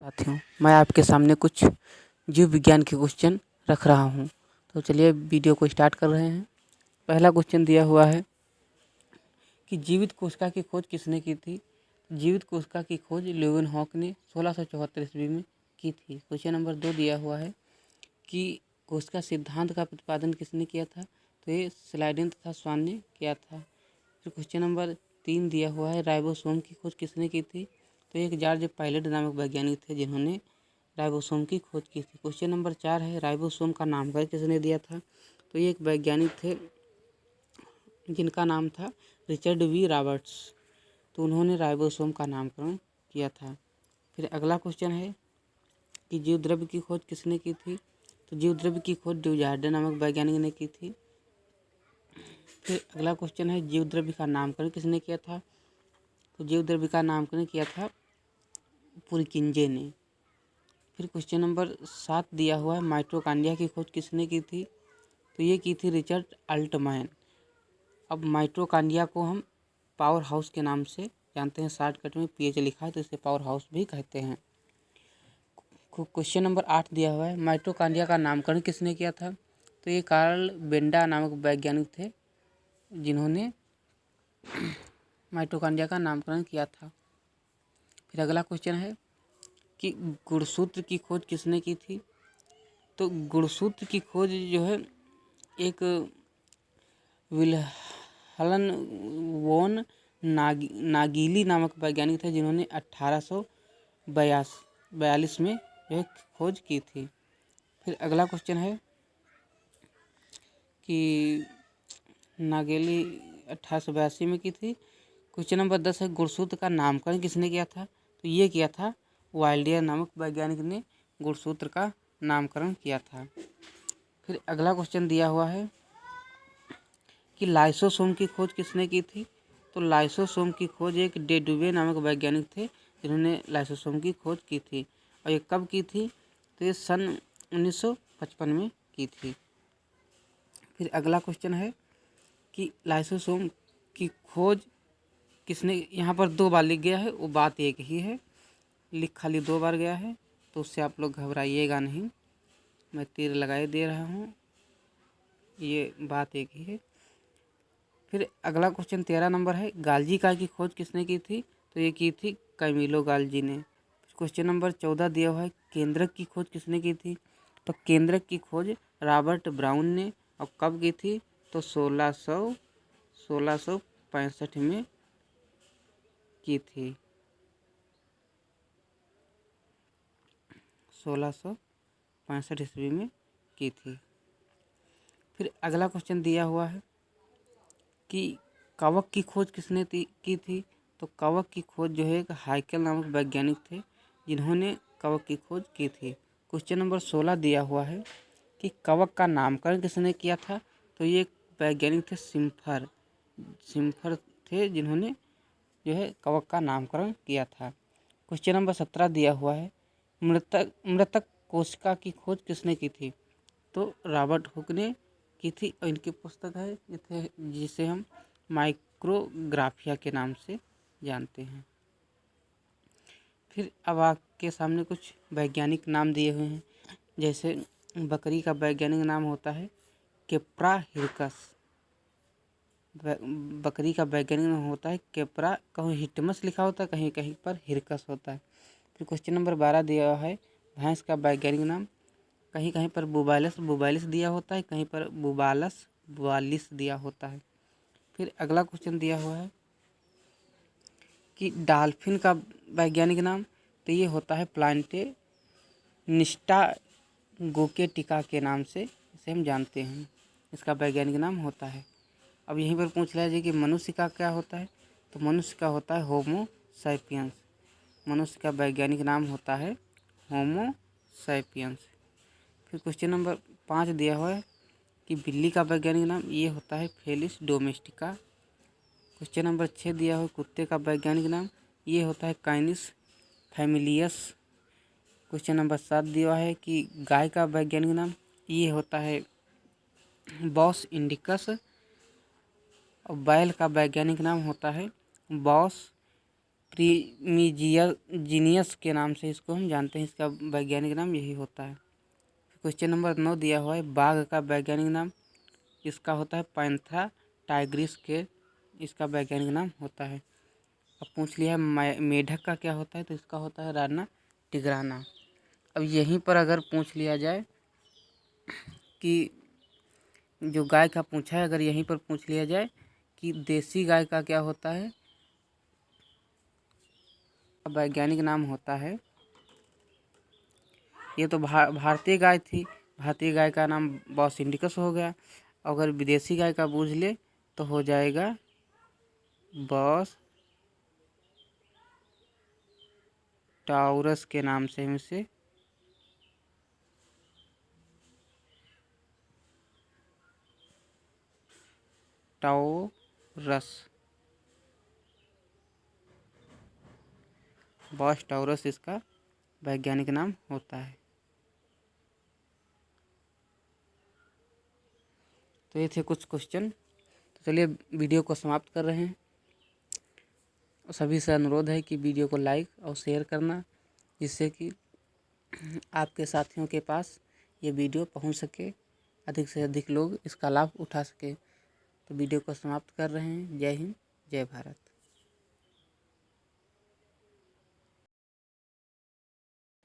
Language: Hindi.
साथियों, मैं आपके सामने कुछ जीव विज्ञान के क्वेश्चन रख रहा हूँ। तो चलिए वीडियो को स्टार्ट कर रहे हैं। पहला क्वेश्चन दिया हुआ है कि जीवित कोशिका की खोज किसने की थी। जीवित कोशिका की खोज ल्यूवेनहॉक ने 1674 ईस्वी में की थी। क्वेश्चन नंबर 2 दिया हुआ है कि कोशिका सिद्धांत का प्रतिपादन किसने किया था। तो ये स्लाइडेन तथा स्वान ने किया था। फिर क्वेश्चन नंबर 3 दिया हुआ है राइबोसोम की खोज किसने की थी। तो एक जॉर्ज पायलट नामक वैज्ञानिक थे जिन्होंने राइबोसोम की खोज की थी। क्वेश्चन नंबर 4 है राइबोसोम का नामकरण किसने दिया था। तो ये एक वैज्ञानिक थे जिनका नाम था रिचर्ड वी रॉबर्ट्स। तो उन्होंने राइबोसोम का नामकरण किया था। फिर अगला क्वेश्चन है कि जीवद्रव्य की खोज किसने की थी। तो जीवद्रव्य की खोज ड्यूजार्डे नामक वैज्ञानिक ने की थी। फिर अगला क्वेश्चन है जीवद्रव्य का नामकरण किसने किया था। तो जीवद्रव्य का नामकरण किया था पुरकिंजे ने। फिर क्वेश्चन नंबर 7 दिया हुआ है माइटोकॉन्ड्रिया की खोज किसने की थी। तो ये की थी रिचर्ड अल्टमैन। अब माइटोकॉन्ड्रिया को हम पावर हाउस के नाम से जानते हैं, शॉर्टकट में पीएच लिखा है तो इसे पावर हाउस भी कहते हैं। क्वेश्चन नंबर 8 दिया हुआ है माइटोकॉन्ड्रिया का नामकरण किसने किया था। तो ये कार्ल बेंडा नामक वैज्ञानिक थे जिन्होंने माइटोकॉन्ड्रिया का नामकरण किया था। फिर अगला क्वेश्चन है कि गुणसूत्र की खोज किसने की थी। तो गुणसूत्र की खोज जो है एक विल्हलन वोन नागिली नामक वैज्ञानिक थे जिन्होंने 1842 में यह खोज की थी। फिर अगला क्वेश्चन है कि नागेली 1882 में की थी। क्वेश्चन नंबर 10 है गुणसूत्र का नामकरण किसने किया था। तो ये किया था वाल्डियर नामक वैज्ञानिक ने गुणसूत्र का नामकरण किया था। फिर अगला क्वेश्चन दिया हुआ है कि लाइसोसोम की खोज किसने की थी। तो लाइसोसोम की खोज एक डेडुवे नामक वैज्ञानिक थे जिन्होंने लाइसोसोम की खोज की थी। और ये कब की थी। तो ये सन 1955 में की थी। फिर अगला क्वेश्चन है कि लाइसोसोम की खोज किसने, यहाँ पर 2 बार लिख गया है, वो बात एक ही है, लिख खाली 2 बार गया है तो उससे आप लोग घबराइएगा नहीं, मैं तीर लगाए दे रहा हूँ, ये बात एक ही है। फिर अगला क्वेश्चन 13 नंबर है गाल्जी कार की खोज किसने की थी। तो ये की थी कैमिलो गाल्जी ने। क्वेश्चन नंबर 14 दिया हुआ है केंद्रक की खोज किसने की थी। तो केंद्रक की खोज रॉबर्ट ब्राउन ने। और कब की थी। तो 1665 में की थी। 1665 ईस्वी में की थी। फिर अगला क्वेश्चन दिया हुआ है कि कवक की खोज किसने की थी। तो कवक की खोज जो है एक हाइकेल नामक वैज्ञानिक थे जिन्होंने कवक की खोज की थी। क्वेश्चन नंबर 16 दिया हुआ है कि कवक का नामकरण किसने किया था। तो ये एक वैज्ञानिक थे सिम्फर थे जिन्होंने जो है कवक का नामकरण किया था। क्वेश्चन नंबर 17 दिया हुआ है मृतक कोशिका की खोज किसने की थी। तो रॉबर्ट हुक ने की थी और इनकी पुस्तक है जिसे हम माइक्रोग्राफिया के नाम से जानते हैं। फिर अब आपके सामने कुछ वैज्ञानिक नाम दिए हुए हैं, जैसे बकरी का वैज्ञानिक नाम होता है केप्रा हिरकस। बकरी का वैज्ञानिक नाम होता है केप्रा, कहीं हिटमस लिखा होता है, कहीं कहीं पर हिरकस होता है। फिर क्वेश्चन नंबर 12 दिया है भैंस का वैज्ञानिक नाम, कहीं कहीं पर बुबालिस दिया होता है, कहीं पर बुबालिस दिया होता है। फिर अगला क्वेश्चन दिया हुआ है कि डॉल्फिन का वैज्ञानिक नाम, तो ये होता है प्लांटे निस्टा गोकेटिका के नाम से इसे हम जानते हैं, इसका वैज्ञानिक नाम होता है। अब यहीं पर पूछ लिया जाए कि मनुष्य का क्या होता है। तो मनुष्य का होता है होमो सैपियंस। मनुष्य का वैज्ञानिक नाम होता है होमो सैपियंस। फिर क्वेश्चन नंबर 5 दिया हुआ है कि बिल्ली का वैज्ञानिक नाम, ये होता है फेलिस डोमेस्टिका। क्वेश्चन नंबर 6 दिया हुआ है कुत्ते का वैज्ञानिक नाम, ये होता है काइनिस फैमिलियस। क्वेश्चन नंबर 7 दिया है कि गाय का वैज्ञानिक नाम, ये होता है बॉस इंडिकस। और बैल का वैज्ञानिक नाम होता है बॉस प्रीमिजियर जीनियस के नाम से इसको हम जानते हैं, इसका वैज्ञानिक नाम यही होता है। क्वेश्चन नंबर 9 दिया हुआ है, बाघ का वैज्ञानिक नाम इसका होता है पैंथरा टाइग्रिस के, इसका वैज्ञानिक नाम होता है। अब पूछ लिया है मेढक का क्या होता है, तो इसका होता है राना टिग्राना। अब यहीं पर अगर पूछ लिया जाए कि जो गाय का पूछा है, अगर यहीं पर पूछ लिया जाए कि देसी गाय का क्या होता है, वैज्ञानिक नाम होता है, ये तो भारतीय गाय थी, भारतीय गाय का नाम बॉस इंडिकस हो गया। अगर विदेशी गाय का पूछ ले तो हो जाएगा बॉस टाउरस के नाम से हम इसे टाउरस, बॉस टाउरस इसका वैज्ञानिक नाम होता है। तो ये थे कुछ क्वेश्चन। तो चलिए वीडियो को समाप्त कर रहे हैं। सभी से अनुरोध है कि वीडियो को लाइक और शेयर करना, जिससे कि आपके साथियों के पास ये वीडियो पहुंच सके, अधिक से अधिक लोग इसका लाभ उठा सके। तो वीडियो को समाप्त कर रहे हैं। जय हिंद, जय भारत।